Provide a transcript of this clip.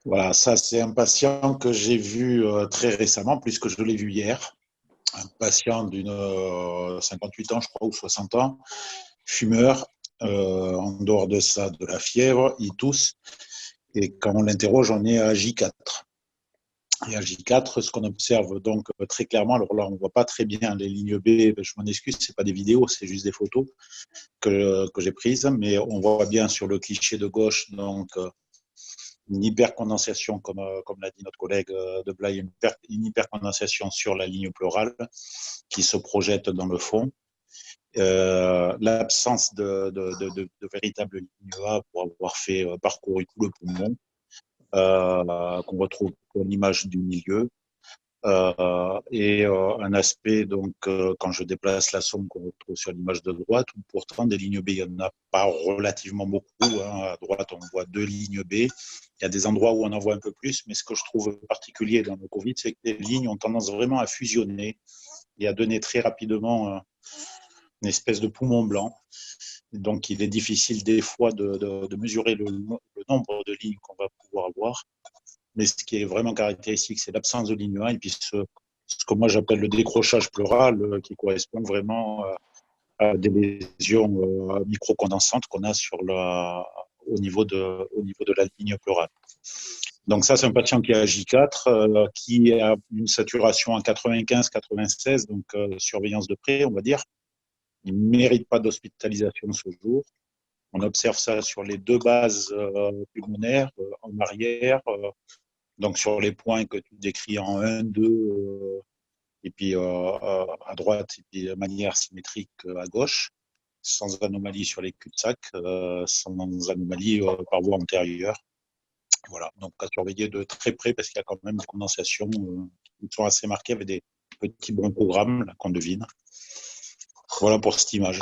Voilà, ça c'est un patient que j'ai vu très récemment, puisque je l'ai vu hier. Un patient d'une 58 ans, je crois, ou 60 ans, fumeur. En dehors de ça, de la fièvre, il tousse. Et quand on l'interroge, on est à J4. Et à J4, ce qu'on observe donc très clairement, alors là, on ne voit pas très bien les lignes B, je m'en excuse, ce n'est pas des vidéos, c'est juste des photos que j'ai prises, mais on voit bien sur le cliché de gauche, donc une hypercondensation, comme l'a dit notre collègue de Blaye, une hypercondensation sur la ligne pleurale qui se projette dans le fond. L'absence de véritable ligne A pour avoir fait parcourir tout le poumon, qu'on retrouve à l'image du milieu. Un aspect, donc, quand je déplace la somme qu'on retrouve sur l'image de droite, où pourtant des lignes B, il n'y en a pas relativement beaucoup. Hein. À droite, on voit 2 lignes B. Il y a des endroits où on en voit un peu plus, mais ce que je trouve particulier dans le Covid, c'est que les lignes ont tendance vraiment à fusionner et à donner très rapidement une espèce de poumon blanc. Donc, il est difficile des fois de mesurer le nombre de lignes qu'on va pouvoir avoir. Mais ce qui est vraiment caractéristique, c'est l'absence de ligne 1 et puis ce que moi j'appelle le décrochage pleural, qui correspond vraiment à des lésions microcondensantes qu'on a au niveau de la ligne pleurale. Donc ça, c'est un patient qui a J4, qui a une saturation à 95-96, donc surveillance de près, on va dire. Il ne mérite pas d'hospitalisation ce jour. On observe ça sur les deux bases pulmonaires, en arrière, donc sur les points que tu décris en 1, 2, et puis à droite, et puis de manière symétrique à gauche, sans anomalie sur les cul-de-sac, sans anomalie par voie antérieure. Voilà, donc à surveiller de très près parce qu'il y a quand même des condensations qui sont assez marquées avec des petits bronchogrammes qu'on devine. Voilà pour cette image.